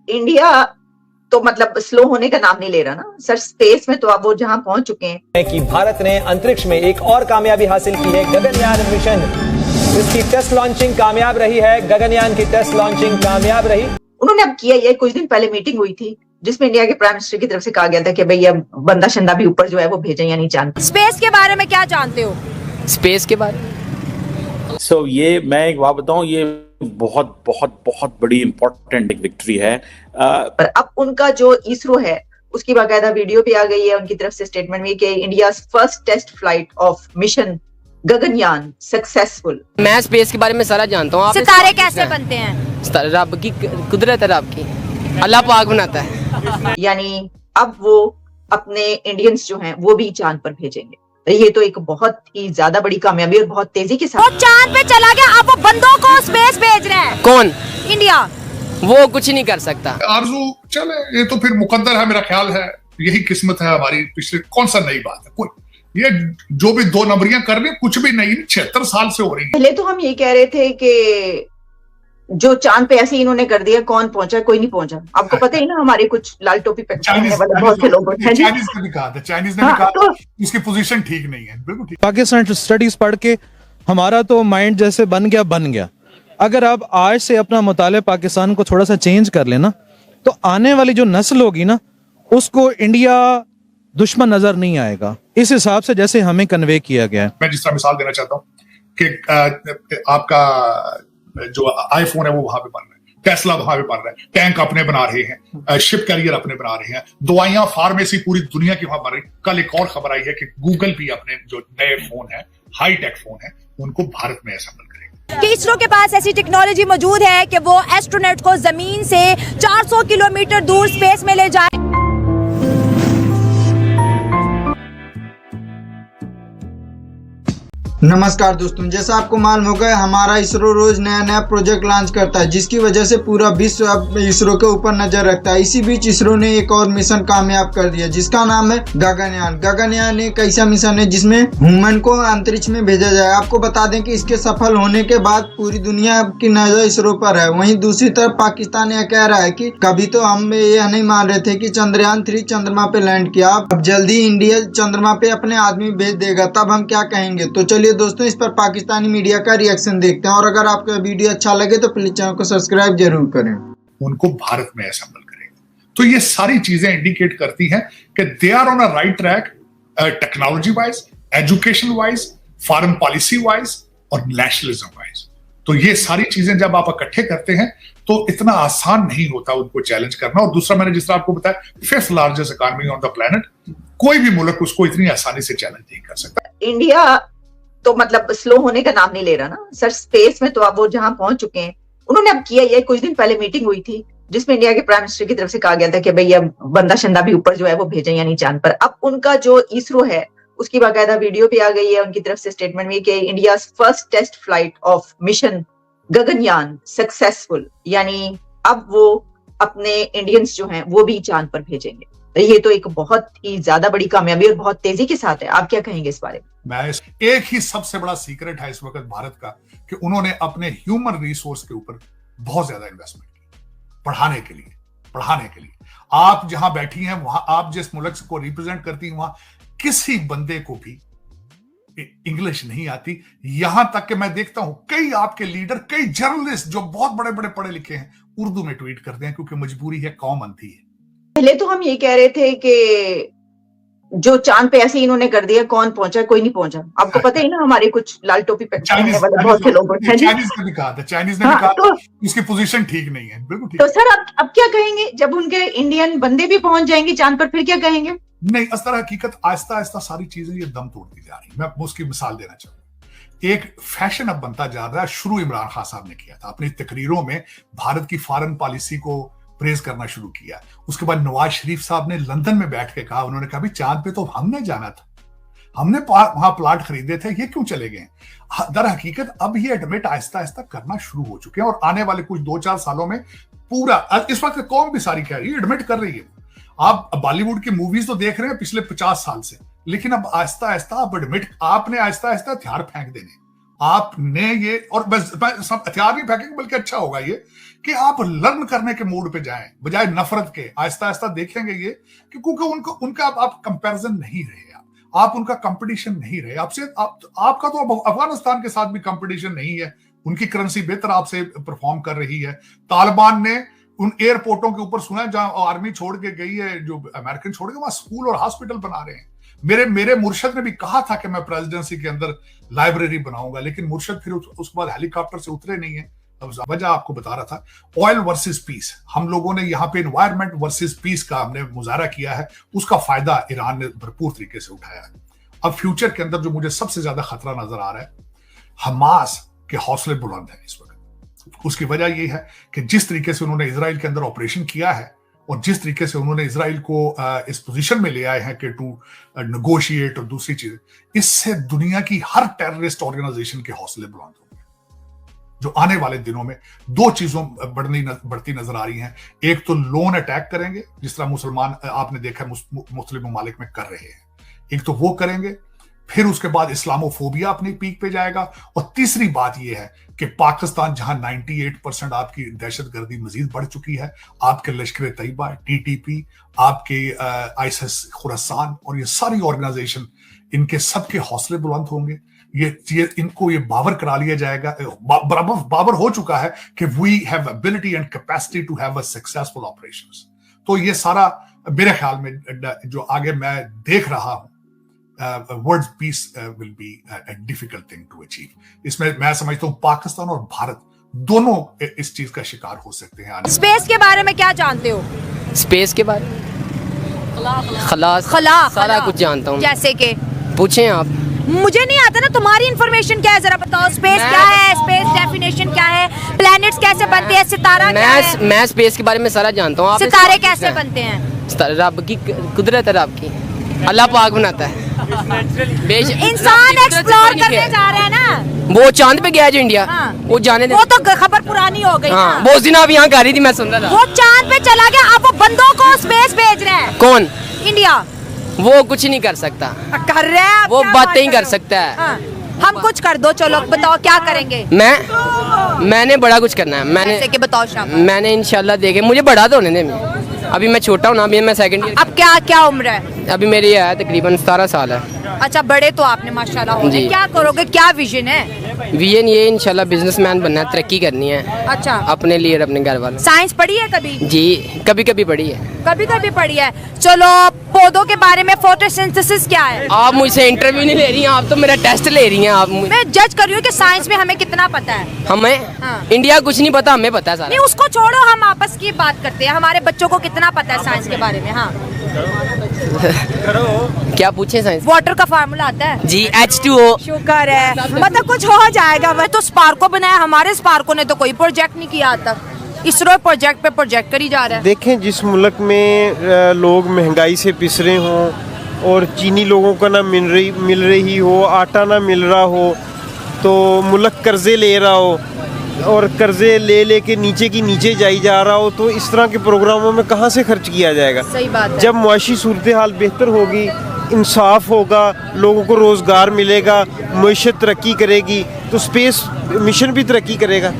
India तो मतलब slow होने का नाम नहीं ले रहा ना सर। स्पेस में तो अब वो जहां पहुंच चुके हैं कि भारत ने अंतरिक्ष में एक और कामयाबी हासिल की है। गगनयान मिशन, इसकी टेस्ट लॉन्चिंग कामयाब रही है। गगनयान की टेस्ट लॉन्चिंग कामयाब रही। उन्होंने अब किया ये, कुछ दिन पहले मीटिंग हुई थी जिसमें इंडिया के प्राइम मिनिस्टर की तरफ से कहा गया था कि भैया बंदा शंदा भी ऊपर जो है वो भेजें या नहीं चांद। स्पेस के बारे में क्या जानते हो? स्पेस के बारे में ये मैं एक बात बताऊं, ये बहुत बहुत बहुत बड़ी इंपॉर्टेंट एक विक्ट्री है। पर अब उनका जो इसरो है उसकी बाकायदा वीडियो भी आ गई है उनकी तरफ से स्टेटमेंट में कि India first test flight of mission Gaganyaan successful. मैं स्पेस के बारे में सारा जानता हूँ। सितारे कैसे बनते हैं? रब की कुदरत है, रब की, अल्लाह पाक बनाता है। यानी अब वो अपने इंडियंस जो हैं वो भी चांद पर भेजेंगे। ये तो एक बहुत ही ज्यादा बड़ी कामयाबी और बहुत तेजी के साथ वो चांद पे चला गया, अब वो बंदों को स्पेस भेज रहे हैं। कौन? इंडिया। वो कुछ नहीं कर सकता। आरजू चले, ये तो फिर मुकद्दर है, मेरा ख्याल है यही किस्मत है हमारी। पिछले कौन सा नई बात है कोई, ये जो भी दो नंबरियां कर रही कुछ भी नहीं, 76 साल से हो रही है। पहले तो हम ये कह रहे थे कि जो चांद पे ऐसे इन्होंने कर दिया, कौन पहुंचा? कोई नहीं पहुंचा। आपको पता ही ना, हमारे कुछ लाल टोपी पहनने वाले बहुत से लोग हैं। चाइनीज ने भी कहा था, चाइनीज ने भी कहा था इसकी पोजीशन ठीक नहीं है। बिल्कुल ठीक। पाकिस्तान स्टडीज पढ़ के हमारा तो माइंड जैसे बन गया। अगर आप आज से अपना मुताले पाकिस्तान को थोड़ा सा चेंज कर लेना तो आने वाली जो नस्ल होगी ना उसको इंडिया दुश्मन नजर नहीं आएगा, इस हिसाब से जैसे हमें कन्वे किया गया है। मैं जिस तरह मिसाल देना चाहता हूँ कि आपका जो आईफोन है वो वहां पे बन रहा है, टेस्ला वहां पे बन रहा है, टैंक अपने बना रहे हैं, शिप कैरियर अपने बना रहे हैं, दवाइयां फार्मेसी पूरी दुनिया की वहां बन रही। कल एक और खबर आई है कि गूगल भी अपने जो नए फोन है, हाई टेक फोन है, उनको भारत में असेंबल करेगा। कि इसरो के पास ऐसी टेक्नोलॉजी मौजूद है कि वो एस्ट्रोनॉट को जमीन से 400 किलोमीटर दूर स्पेस में ले जाए। नमस्कार दोस्तों, जैसा आपको मालूम होगा हमारा इसरो रोज नया प्रोजेक्ट लॉन्च करता है जिसकी वजह से पूरा विश्व अब इसरो के ऊपर नजर रखता है। इसी बीच इसरो ने एक और मिशन कामयाब कर दिया जिसका नाम है गगनयान। गगनयान एक ऐसा मिशन है जिसमें ह्यूमन को अंतरिक्ष में भेजा जाए। आपको बता दें कि इसके सफल होने के बाद पूरी दुनिया की नजर इसरो पर है। वहीं दूसरी तरफ पाकिस्तान यह कह रहा है कि कभी तो हम यह नहीं मान रहे थे कि चंद्रयान 3 चंद्रमा पे लैंड किया, अब जल्दी इंडिया चंद्रमा पे अपने आदमी भेज देगा, तब हम क्या कहेंगे। तो चलिए दोस्तों, इस पर पाकिस्तानी मीडिया का रिएक्शन देखते हैं और अगर आपको वीडियो अच्छा लगे तो प्लीज चैनल को सब्सक्राइब जरूर करें। उनको भारत में असेंबल करेगा। तो ये सारी चीजें इंडिकेट करती हैं कि they are on a right track, technology wise, education wise, foreign policy wise और नेशनलिज्म वाइज। तो ये सारी चीजें जब आप इकट्ठे करते हैं तो इतना आसान नहीं होता उनको चैलेंज करना। और दूसरा, मैंने जिस तरह आपको बताया, 5th largest economy on the planet, कोई भी मुल्क उसको इतनी आसानी से चैलेंज नहीं कर सकता। इंडिया तो मतलब स्लो होने का नाम नहीं ले रहा ना सर। स्पेस में तो अब वो जहां पहुंच चुके हैं। उन्होंने अब किया ये, कुछ दिन पहले मीटिंग हुई थी जिसमें इंडिया के प्राइम मिनिस्टर की तरफ से कहा गया था कि भैया बंदा शंदा भी ऊपर जो है वो भेजें या नहीं चांद पर। अब उनका जो इसरो है उसकी बाकायदा वीडियो भी आ गई है उनकी तरफ से स्टेटमेंट में कि India first test flight of mission Gaganyaan successful. यानी अब वो अपने इंडियंस जो हैं वो भी चांद पर भेजेंगे। ये तो एक बहुत ही ज्यादा बड़ी कामयाबी और बहुत तेजी के साथ है। आप क्या कहेंगे इस बारे में? मैं एक ही सबसे बड़ा सीक्रेट है इस वक्त भारत का कि उन्होंने अपने ह्यूमन रिसोर्स के ऊपर बहुत ज्यादा इन्वेस्टमेंट की पढ़ाने के लिए। आप जहां बैठी हैं वहां, आप जिस मुल्क को रिप्रेजेंट करती हैं, वहां किसी बंदे को भी इंग्लिश नहीं आती। यहां तक कि मैं देखता हूं कई आपके लीडर, कई जर्नलिस्ट जो बहुत बड़े बड़े पढ़े लिखे हैं, उर्दू में ट्वीट करते हैं क्योंकि मजबूरी है, कौम अंधी है। पहले तो हम ये कह रहे थे कि जो चांद पे ऐसे इन्होंने कर दिया, कौन पहुंचा? कोई नहीं पहुंचा। आपको पता ही ना, हमारे कुछ लाल टोपी पहनने वाले बहुत से लोग हैं। चाइनीज ने भी कहा था, चाइनीज ने भी कहा था इसकी पोजीशन ठीक नहीं है। बिल्कुल ठीक। तो सर अब क्या कहेंगे जब उनके इंडियन बंदे भी पहुंच जाएंगे चांद पर, फिर क्या कहेंगे? नहीं, इस तरह हकीकत आहिस्ता आहिस्ता सारी चीजें ये दम तोड़ती जा रही। मैं उसकी मिसाल देना चाहूंगा। एक फैशन अब बनता जा रहा है, शुरू इमरान खान साहब ने किया था, अपनी तकरीरों में भारत की फॉरेन पॉलिसी को प्रेज करना शुरू किया। उसके बाद नवाज शरीफ साहब ने लंदन में बैठ के कहा, उन्होंने कहा भी चांद पे तो हमने जाना था, हमने वहां प्लाट खरीदे थे, ये क्यों चले गए? दर हकीकत अब ये एडमिट आहिस्ता आहिस्ता करना शुरू हो चुके हैं और आने वाले कुछ 2-4 सालों में पूरा, इस वक्त कौम भी सारी कह रही है, एडमिट कर रही है। आप बॉलीवुड की मूवीज तो देख रहे हैं पिछले 50 साल से, लेकिन अब आहिस्ता आहिस्ता आप एडमिट, आपने आहिस्ता आहिस्ता हथियार फेंक देने, आपने ये, और बस सब हथियार नहीं फेंकेंगे बल्कि अच्छा होगा ये कि आप लर्न करने के मूड पे जाएं बजाय नफरत के। आहिस्ता आहिस्ता देखेंगे ये कि क्योंकि उनका आप कंपैरिजन नहीं रहे, आप उनका कंपटीशन नहीं रहे आपसे। आपका तो अफगानिस्तान के साथ भी कंपटीशन नहीं है, उनकी करेंसी बेहतर आपसे परफॉर्म कर रही है। तालिबान ने उन एयरपोर्टों के ऊपर सुना है जहां आर्मी छोड़ के गई है, जो अमेरिकन छोड़ के, वहां स्कूल और हॉस्पिटल बना रहे हैं। मेरे मुर्शद ने भी कहा था कि मैं प्रेसिडेंसी के अंदर लाइब्रेरी बनाऊंगा, लेकिन मुर्शद फिर उसके बाद हेलीकॉप्टर से उतरे नहीं है। अब वजह आपको बता रहा था, ऑयल वर्सेस पीस। हम लोगों ने यहाँ पे एनवायरमेंट वर्सेस पीस का हमने मुजाहरा किया है, उसका फायदा ईरान ने भरपूर तरीके से उठाया है। अब फ्यूचर के अंदर जो मुझे सबसे ज्यादा खतरा नजर आ रहा है, हमास के हौसले बुलंद हैं इस वक्त। उसकी वजह यह है कि जिस तरीके से उन्होंने इजराइल के अंदर ऑपरेशन किया है और जिस तरीके से उन्होंने इजराइल को इस पोजीशन में ले आए हैं कि टू नेगोशिएट और दूसरी चीजें, इससे दुनिया की हर टेररिस्ट ऑर्गेनाइजेशन के हौसले बुलंद होंगे। जो आने वाले दिनों में दो चीजों बढ़ती नजर आ रही हैं। एक तो लोन अटैक करेंगे, जिस तरह मुसलमान आपने देखा मुस्लिम ममालिक में कर रहे हैं, एक तो वो करेंगे, फिर उसके बाद इस्लामोफोबिया अपनी पीक पे जाएगा, और तीसरी बात यह है कि पाकिस्तान जहां 98% आपकी दहशतगर्दी मजीद बढ़ चुकी है, आपके लश्कर तैयबा, टीटीपी, आपके आईएसआईएस खुरासान और ये सारी ऑर्गेनाइजेशन, इनके सबके हौसले बुलंद होंगे। ये इनको ये बावर करा लिया जाएगा, बावर हो चुका है कि we have ability and capacity to have a successful operations. तो ये सारा मेरे ख्याल में जो आगे मैं देख रहा हूं, world peace will be a difficult thing to achieve. इसमें मैं समझता हूं पाकिस्तान और भारत दोनों इस चीज का शिकार हो सकते हैं। स्पेस के बारे में क्या जानते हो? स्पेस के बारे में खलास सारा कुछ जानता हूँ। जैसे कि पूछें आप। मुझे नहीं आता ना, तुम्हारी इंफॉर्मेशन क्या है जरा बताओ। स्पेस क्या है, स्पेस डेफिनेशन क्या है, प्लैनेट्स कैसे बनते हैं, सितारा क्या है? मैं स्पेस के बारे में सारा जानता हूँ। सितारे कैसे बनते हैं? रब की कुदरत है, रब की, अल्लाह पाक बनाता है। इंसान एक्सप्लोर करने जा रहे हैं ना, वो चांद पे गया जो इंडिया, हाँ। वो जाने दे। वो तो खबर पुरानी हो गई। हाँ, वो उस दिन आप यहाँ कर रही थी, मैं सुन रहा था। वो चांद पे चला गया, अब वो बंदों को स्पेस भेज रहा है। कौन? इंडिया। वो कुछ नहीं कर सकता, कर रहे हैं, वो बातें ही कर सकता है। हाँ। हम कुछ कर दो, चलो बताओ क्या करेंगे? मैंने बड़ा कुछ करना है। मैंने के बताओ शाबाश। मैंने इंशाल्लाह देखे, मुझे बड़ा तो होने दे, अभी मैं छोटा हूँ ना, अभी मैं सेकंड ईयर। अब क्या उम्र है? अभी मेरी है तकरीबन 17 साल है। अच्छा, बड़े तो आपने माशाल्लाह हो गए। क्या करोगे, क्या विजन है? विजन ये इंशाल्लाह बिजनेसमैन बनना है, तरक्की करनी है। अच्छा, अपने लिए और अपने घर वालों। साइंस पढ़ी है कभी? जी, कभी कभी पढ़ी है। कभी कभी पढ़ी है। चलो, पौधों के बारे में फोटोसिंथेसिस क्या है? आप मुझसे इंटरव्यू नहीं ले रही हैं, आप तो मेरा टेस्ट ले रही हैं। आप मैं जज कर रही हूँ कि साइंस में हमें कितना पता है। हमें हाँ। इंडिया कुछ नहीं पता, हमें पता है सारा। नहीं, उसको छोड़ो, हम आपस की बात करते हैं। हमारे बच्चों को कितना पता है साइंस के बारे में? हाँ, क्या पूछे साइंस? वाटर का फार्मूला आता है जी, H2O। शुक्र है, मतलब कुछ हो जाएगा। वह तो स्पार्को बनाया, हमारे स्पार्को ने तो कोई प्रोजेक्ट नहीं किया आज तक। इसरो प्रोजेक्ट पे प्रोजेक्ट करी जा रहा है। देखें, जिस मुल्क में लोग महंगाई से पिस रहे हों और चीनी लोगों को ना मिल रही हो, आटा ना मिल रहा हो, तो मुल्क कर्जे ले रहा हो और कर्जे ले के नीचे की नीचे जाई जा रहा हो, तो इस तरह के प्रोग्रामों में कहाँ से खर्च किया जाएगा? सही बात है। जब मुआशी सूरत हाल बेहतर होगी, इंसाफ होगा, लोगों को रोज़गार मिलेगा, मईशत तरक्की करेगी, तो स्पेस मिशन भी तरक्की करेगा।